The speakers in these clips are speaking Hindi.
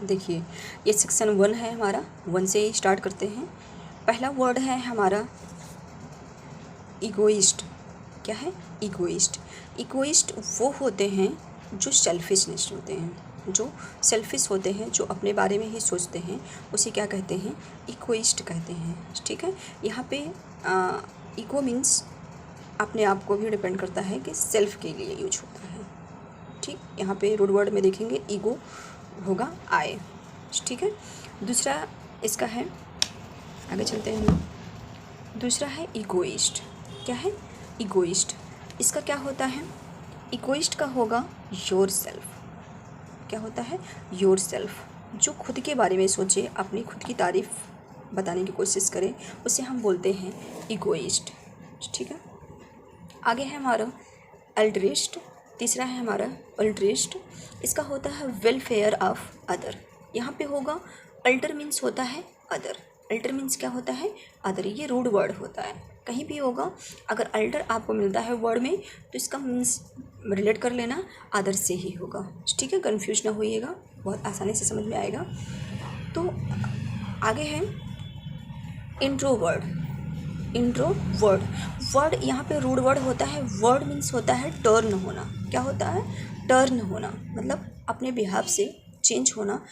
देखिए ये सेक्शन 1 है हमारा, 1 से स्टार्ट करते हैं। पहला वर्ड है हमारा इगोइस्ट। क्या है? इगोइस्ट। इगोइस्ट वो होते हैं जो सेल्फिशनेस होते हैं, जो सेल्फिश होते हैं, जो अपने बारे में ही सोचते हैं, उसे क्या कहते हैं? इगोइस्ट कहते हैं। ठीक है, यहाँ पे इगो मीन्स अपने आप को भी डिपेंड करता है कि सेल्फ के लिए यूज होता है। ठीक, यहाँ पे रूट वर्ड में देखेंगे ईगो होगा आई। ठीक है, दूसरा इसका है, आगे चलते हैं हम। दूसरा है इगोइस्ट। क्या है? इगोइस्ट। इसका क्या होता है? इगोइस्ट का होगा योर सेल्फ। क्या होता है? Your self. जो खुद के बारे में सोचे, अपनी खुद की तारीफ बताने की कोशिश करे, उसे हम बोलते हैं इगोइस्ट। ठीक है, आगे है हमारा अल्ट्रिस्ट। तीसरा है हमारा अल्ट्रिस्ट। इसका होता है वेलफेयर ऑफ अदर। यहाँ पे होगा अल्टर मीन्स होता है अदर। अल्टर मीन्स क्या होता है? अदर। ये रूड वर्ड होता है, कहीं भी होगा। अगर अल्टर आपको मिलता है वर्ड में तो इसका मीन्स रिलेट कर लेना अदर से ही होगा। ठीक है, कन्फ्यूज ना होइएगा, बहुत आसानी से समझ में आएगा। तो आगे है इंट्रोवर्ड। Intro word. वर्ड यहाँ पे रूड वर्ड होता है। वर्ड मीन्स होता है टर्न होना। क्या होता है? टर्न होना, मतलब अपने बिहाव से चेंज होना।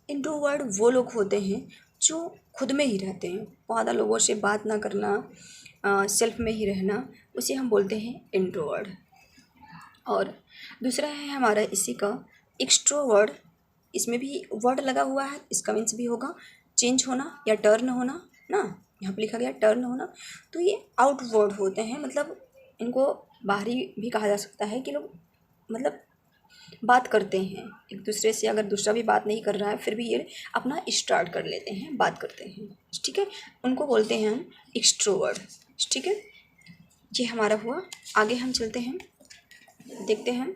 इंट्रोवर्ड वो लोग होते हैं जो खुद में ही रहते हैं, ज़्यादा लोगों से बात ना करना, सेल्फ में ही रहना, उसे हम बोलते हैं इंट्रोवर्ड। और दूसरा है हमारा इसी का एक्सट्रोवर्ड। इसमें भी वर्ड लगा हुआ है, इसका मीन्स भी होगा चेंज होना या टर्न होना ना। यहाँ पे लिखा गया टर्न होना। तो ये आउटवर्ड होते हैं, मतलब इनको बाहरी भी कहा जा सकता है कि लोग मतलब बात करते हैं एक दूसरे से। अगर दूसरा भी बात नहीं कर रहा है फिर भी ये अपना स्टार्ट कर लेते हैं, बात करते हैं। ठीक है, उनको बोलते हैं हम एक्सट्रोवर्ड। ठीक है, ये हमारा हुआ। आगे हम चलते हैं, देखते हैं।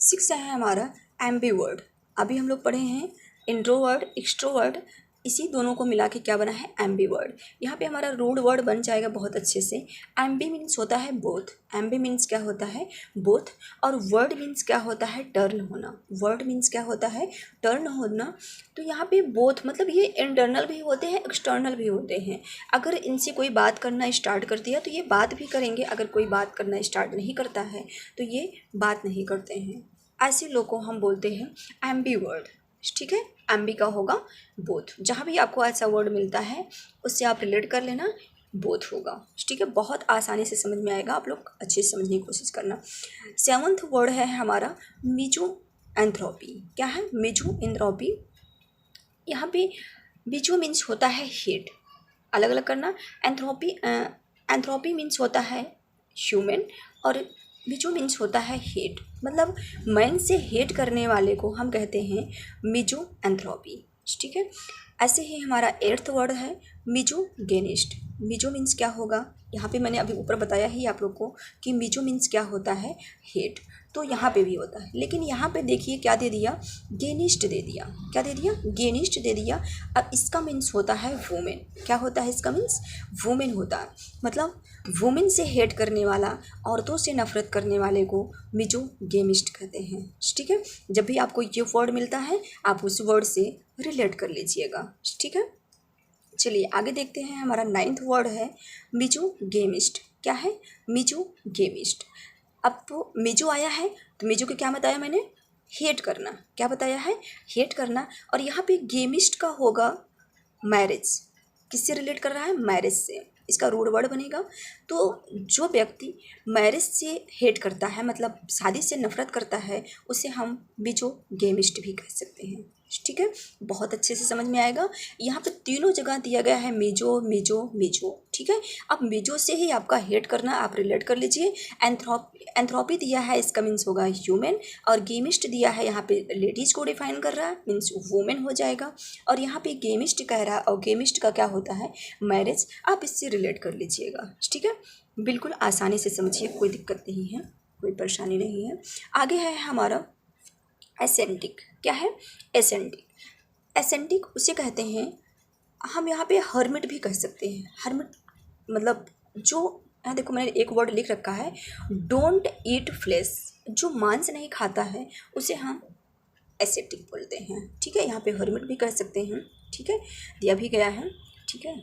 6 है हमारा एम्बीवर्ड। अभी हम लोग पढ़े हैं इंट्रोवर्ड, एक्सट्रोवर्ड, इसी दोनों को मिला के क्या बना है? एम्बीवर्ड। यहाँ पे हमारा रूड वर्ड बन जाएगा बहुत अच्छे से। एम्बी मीन्स होता है बोथ। एम्बी मीन्स क्या होता है? बोथ। और वर्ड मीन्स क्या होता है? टर्न होना। वर्ड मीन्स क्या होता है? टर्न होना। तो यहाँ पे बोथ मतलब ये इंटरनल भी होते हैं, एक्सटर्नल भी होते हैं। अगर इनसे कोई बात करना स्टार्ट कर दिया तो ये बात भी करेंगे, अगर कोई बात करना स्टार्ट नहीं करता है तो ये बात नहीं करते हैं। ऐसे लोग को हम बोलते हैं एम्बीवर्ड। ठीक है, एम्बी का होगा बोथ। जहाँ भी आपको ऐसा वर्ड मिलता है उससे आप रिलेट कर लेना, बोथ होगा। ठीक है, बहुत आसानी से समझ में आएगा, आप लोग अच्छे से समझने की कोशिश करना। 7वां वर्ड है हमारा मिजो एंथ्रोपी। क्या है? मिजो एंथ्रोपी। यहाँ पे मिजो मीन्स होता है हेट, अलग अलग करना। एंथ्रोपी एंथ्रोपी मीन्स होता है ह्यूमन, और मिजो मीन्स होता है हेट, मतलब मन से हेट करने वाले को हम कहते हैं मिजो एंथ्रोपी। ठीक है, ऐसे ही हमारा 8वां वर्ड है मिजो गेनिस्ट। मिजो मीन्स क्या होगा? यहाँ पे मैंने अभी ऊपर बताया ही आप लोग को कि मिजो मीन्स क्या होता है? हेट। तो यहाँ पे भी होता है, लेकिन यहाँ पे देखिए क्या दे दिया? गेनिस्ट दे दिया। क्या दे दिया? गेनिस्ट दे दिया। अब इसका मीन्स होता है वुमेन। क्या होता है इसका मीन्स? वुमेन होता है, मतलब वुमेन से हेट करने वाला, औरतों से नफरत करने वाले को मिजो गेमिस्ट कहते हैं। ठीक है, जब भी आपको ये वर्ड मिलता है आप उस वर्ड से रिलेट कर लीजिएगा। ठीक है, चलिए आगे देखते हैं। हमारा 9वां वर्ड है मिजो गेमिस्ट। क्या है? मिजो गेमिस्ट। अब तो मिजो आया है तो मिजो को क्या बताया मैंने? हेट करना। क्या बताया है? हेट करना। और यहाँ पे गेमिस्ट का होगा मैरिज। किससे रिलेट कर रहा है? मैरिज से। इसका रूड वर्ड बनेगा। तो जो व्यक्ति मैरिज से हेट करता है, मतलब शादी से नफरत करता है, उसे हम मिजो गेमिस्ट भी कह सकते हैं। ठीक है, बहुत अच्छे से समझ में आएगा। यहाँ पे तीनों जगह दिया गया है मिजो मिजो मिजो। ठीक है, अब मिजो से ही आपका हेट करना आप रिलेट कर लीजिए। एंथ्रोपी दिया है, इसका मीन्स होगा ह्यूमन, और गेमिस्ट दिया है यहाँ पे लेडीज़ को डिफाइन कर रहा है, मीन्स वुमेन हो जाएगा। और यहाँ पे गेमिस्ट कह रहा है, और गेमिस्ट का क्या होता है? मैरिज। आप इससे रिलेट कर लीजिएगा। ठीक है, बिल्कुल आसानी से समझिए, कोई दिक्कत नहीं है, कोई परेशानी नहीं है। आगे है हमारा एसेंटिक। क्या है? एसेंटिक। एसेंटिक उसे कहते हैं, हम यहाँ पे हर्मिट भी कह सकते हैं। हर्मिट मतलब जो, यहाँ देखो मैंने एक वर्ड लिख रखा है, डोंट ईट फ्लेश। जो मांस नहीं खाता है उसे हम एसेटिक बोलते हैं। ठीक है, यहाँ पे हर्मिट भी कह सकते हैं। ठीक है, दिया भी गया है। ठीक है,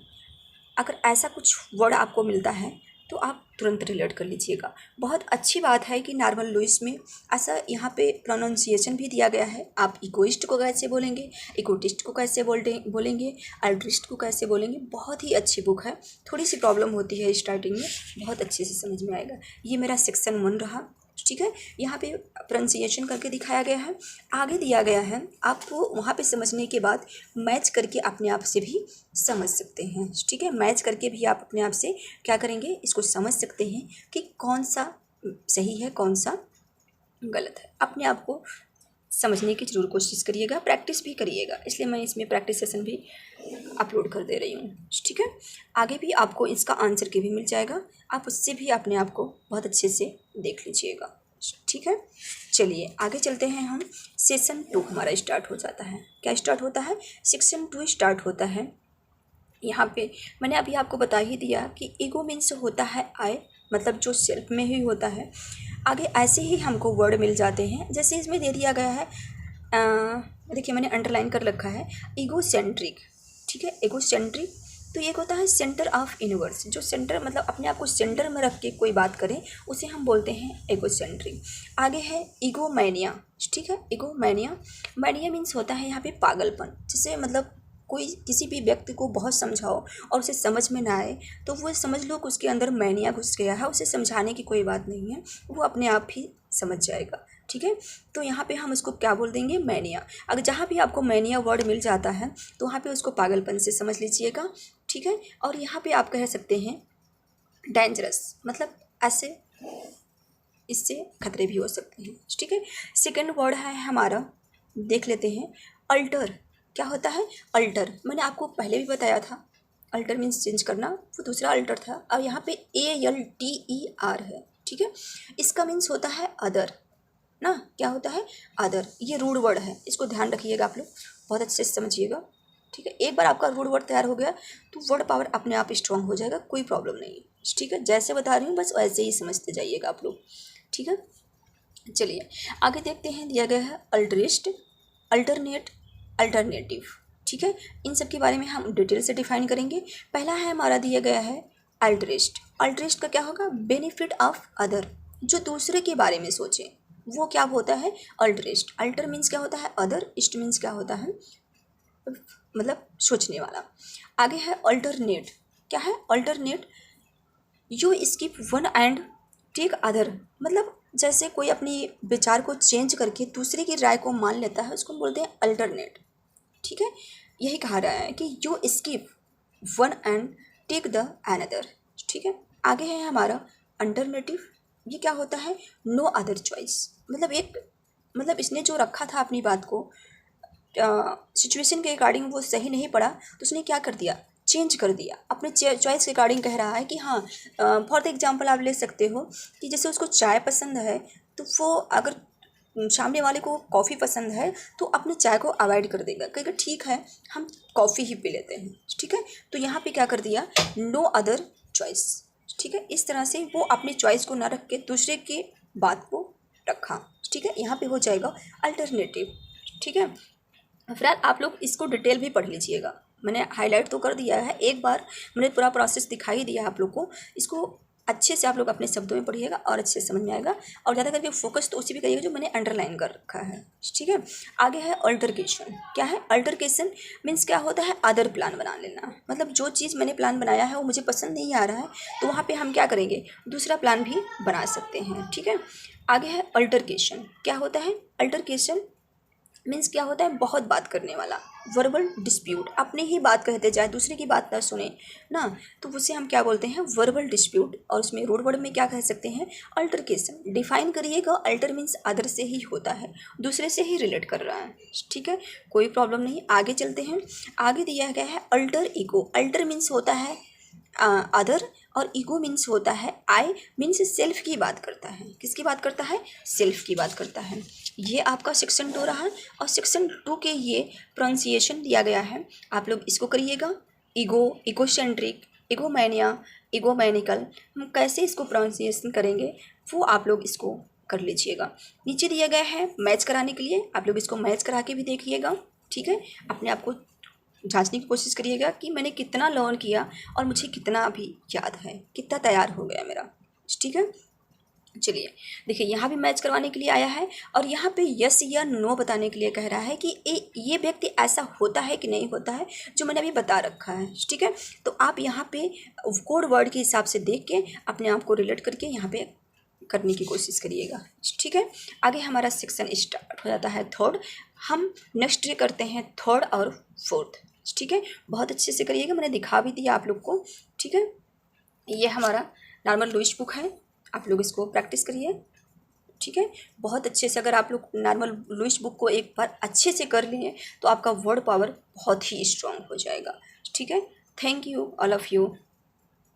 अगर ऐसा कुछ वर्ड आपको मिलता है तो आप तुरंत रिलेट कर लीजिएगा। बहुत अच्छी बात है कि नॉर्मल लुइस में ऐसा यहाँ पे प्रोनाउंसिएशन भी दिया गया है। आप इगोइस्ट को कैसे बोलेंगे, इगोटिस्ट को कैसे बोलेंगे, अल्ट्रिस्ट को कैसे बोलेंगे। बहुत ही अच्छी बुक है। थोड़ी सी प्रॉब्लम होती है स्टार्टिंग में, बहुत अच्छे से समझ में आएगा। ये मेरा सेक्शन 1 रहा। ठीक है, यहाँ पे प्रोनाउंसिएशन करके दिखाया गया है। आगे दिया गया है, आपको वहाँ पे समझने के बाद मैच करके अपने आप से भी समझ सकते हैं। ठीक है, मैच करके भी आप अपने आप से क्या करेंगे, इसको समझ सकते हैं कि कौन सा सही है कौन सा गलत है। अपने आप को समझने की जरूर कोशिश करिएगा, प्रैक्टिस भी करिएगा। इसलिए मैं इसमें प्रैक्टिस सेशन भी अपलोड कर दे रही हूँ। ठीक है, आगे भी आपको इसका आंसर के भी मिल जाएगा, आप उससे भी अपने आप को बहुत अच्छे से देख लीजिएगा। ठीक है, चलिए आगे चलते हैं हम। सेशन 2 हमारा स्टार्ट हो जाता है। क्या स्टार्ट होता है, सेक्शन 2 स्टार्ट होता है। यहाँ पे मैंने अभी आपको बता ही दिया कि ईगो मीन्स होता है आई, मतलब जो सेल्फ में ही होता है। आगे ऐसे ही हमको वर्ड मिल जाते हैं, जैसे इसमें दे दिया गया है, देखिए मैंने अंडरलाइन कर रखा है, ईगोसेंट्रिक। ठीक है, ईगोसेंट्रिक तो ये होता है सेंटर ऑफ यूनिवर्स। जो सेंटर मतलब अपने आप को सेंटर में रख के कोई बात करें उसे हम बोलते हैं ईगोसेंट्रिक। आगे है ईगोमैनिया। ठीक है, ईगोमैनिया, मैनिया मीन्स होता है यहाँ पे पागलपन। जिसे मतलब कोई किसी भी व्यक्ति को बहुत समझाओ और उसे समझ में ना आए तो वो समझ लो कि उसके अंदर मैनिया घुस गया है। उसे समझाने की कोई बात नहीं है, वो अपने आप ही समझ जाएगा। ठीक है, तो यहाँ पे हम उसको क्या बोल देंगे, मैनिया। अगर जहाँ भी आपको मैनिया वर्ड मिल जाता है तो वहाँ पे उसको पागलपन से समझ लीजिएगा। ठीक है, और यहाँ पे आप कह सकते हैं डेंजरस, मतलब ऐसे इससे खतरे भी हो सकते हैं। ठीक है, सेकंड वर्ड है हमारा, देख लेते हैं, अल्टर। क्या होता है अल्टर, मैंने आपको पहले भी बताया था, अल्टर मीन्स चेंज करना, वो दूसरा अल्टर था। अब यहाँ पे ALTER है। ठीक है, इसका मीन्स होता है अदर ना, क्या होता है अदर। ये रूड वर्ड है, इसको ध्यान रखिएगा आप लोग, बहुत अच्छे से समझिएगा। ठीक है, एक बार आपका रूड वर्ड तैयार हो गया तो वर्ड पावर अपने आप स्ट्रांग हो जाएगा, कोई प्रॉब्लम नहीं है। ठीक है, जैसे बता रही हूँ बस वैसे ही समझते जाइएगा आप लोग। ठीक है, चलिए आगे देखते हैं। दिया गया है अल्टरिस्ट, अल्टरनेट, अल्टरनेटिव। ठीक है, इन सब के बारे में हम डिटेल से डिफाइन करेंगे। पहला है हमारा दिया गया है अल्टरिस्ट। अल्टरिस्ट का क्या होगा, बेनिफिट ऑफ अदर, जो दूसरे के बारे में सोचे वो क्या होता है अल्टरिस्ट। अल्टर मीन्स क्या होता है अदर, इस्ट मीन्स क्या होता है मतलब सोचने वाला। आगे है अल्टरनेट। क्या है alternate, you skip one and take other, मतलब जैसे कोई अपनी विचार को चेंज करके दूसरे की राय को मान लेता है, उसको बोलते हैं अल्टरनेट। ठीक है, यही कहा रहा है कि you skip one and take the another. ठीक है, आगे है हमारा अल्टरनेटिव। ये क्या होता है, नो अदर चॉइस, मतलब इसने जो रखा था अपनी बात को सिचुएशन के अकॉर्डिंग वो सही नहीं पड़ा तो उसने क्या कर दिया, चेंज कर दिया, अपने चॉइस के अकॉर्डिंग कह रहा है कि हाँ। फॉर द एग्जांपल आप ले सकते हो कि जैसे उसको चाय पसंद है तो वो अगर सामने वाले को कॉफ़ी पसंद है तो अपने चाय को अवॉइड कर देगा, कहेगा ठीक है हम कॉफ़ी ही पी लेते हैं। ठीक है, तो यहाँ पे क्या कर दिया, नो अदर चॉइस। ठीक है, इस तरह से वो अपनी चॉइस को ना रख के दूसरे की बात को रखा। ठीक है, यहाँ पे हो जाएगा अल्टरनेटिव। ठीक है, फिलहाल आप लोग इसको डिटेल भी पढ़ लीजिएगा, मैंने हाईलाइट तो कर दिया है, एक बार मैंने पूरा प्रोसेस दिखाई दिया आप लोग को। इसको अच्छे से आप लोग अपने शब्दों में पढ़िएगा और अच्छे से समझ में आएगा, और ज़्यादा करके फोकस तो उसी भी करिएगा जो मैंने अंडरलाइन कर रखा है। ठीक है, आगे है अल्टरकेशन। क्या है अल्टरकेशन, मीन्स क्या होता है अदर प्लान बना लेना, मतलब जो चीज़ मैंने प्लान बनाया है वो मुझे पसंद नहीं आ रहा है तो वहाँ पर हम क्या करेंगे, दूसरा प्लान भी बना सकते हैं। ठीक है, आगे है अल्टरकेशन। क्या होता है अल्टरकेशन, मीन्स क्या होता है बहुत बात करने वाला, वर्बल डिस्प्यूट, अपनी ही बात कहते जाए दूसरे की बात ना सुने ना, तो उसे हम क्या बोलते हैं वर्बल डिस्प्यूट। और उसमें रूड वर्ड में क्या कह सकते हैं अल्टरकेशन। डिफाइन करिएगा, अल्टर मीन्स अदर से ही होता है, दूसरे से ही रिलेट कर रहा है। ठीक है, कोई प्रॉब्लम नहीं। आगे चलते हैं, आगे दिया गया है अल्टर ईगो। अल्टर मीन्स होता है अदर और ईगो मीन्स होता है आई, मीन्स सेल्फ की बात करता है। किसकी बात करता है, सेल्फ की बात करता है। ये आपका सेक्शन 2 रहा, और सेक्शन 2 के ये प्रोनाउंसिएशन दिया गया है, आप लोग इसको करिएगा। ईगो, ईगोसेंट्रिक, ईगोमैनिया, ईगोमैनिकल, हम कैसे इसको प्रोनाउंसिएशन करेंगे वो आप लोग इसको कर लीजिएगा। नीचे दिया गया है मैच कराने के लिए, आप लोग इसको मैच करा के भी देखिएगा। ठीक है, अपने आप को जांचने की कोशिश करिएगा कि मैंने कितना लर्न किया और मुझे कितना अभी याद है, कितना तैयार हो गया मेरा। ठीक है, चलिए देखिए यहाँ भी मैच करवाने के लिए आया है और यहाँ पे यस या नो बताने के लिए कह रहा है कि ये व्यक्ति ऐसा होता है कि नहीं होता है जो मैंने अभी बता रखा है। ठीक है, तो आप यहाँ पे कोड वर्ड के हिसाब से देख के अपने आप को रिलेट करके यहाँ पे करने की कोशिश करिएगा। ठीक है, आगे हमारा सेक्शन स्टार्ट हो जाता है थर्ड। हम नेक्स्ट डे करते हैं थर्ड और फोर्थ। ठीक है, बहुत अच्छे से करिएगा, मैंने दिखा भी दिया आप लोग को। ठीक है, ये हमारा नॉर्मल लुइस बुक है, आप लोग इसको प्रैक्टिस करिए। ठीक है, बहुत अच्छे से अगर आप लोग नॉर्मल लुइस बुक को एक बार अच्छे से कर लिए तो आपका वर्ड पावर बहुत ही स्ट्रांग हो जाएगा। ठीक है, thank you all of you.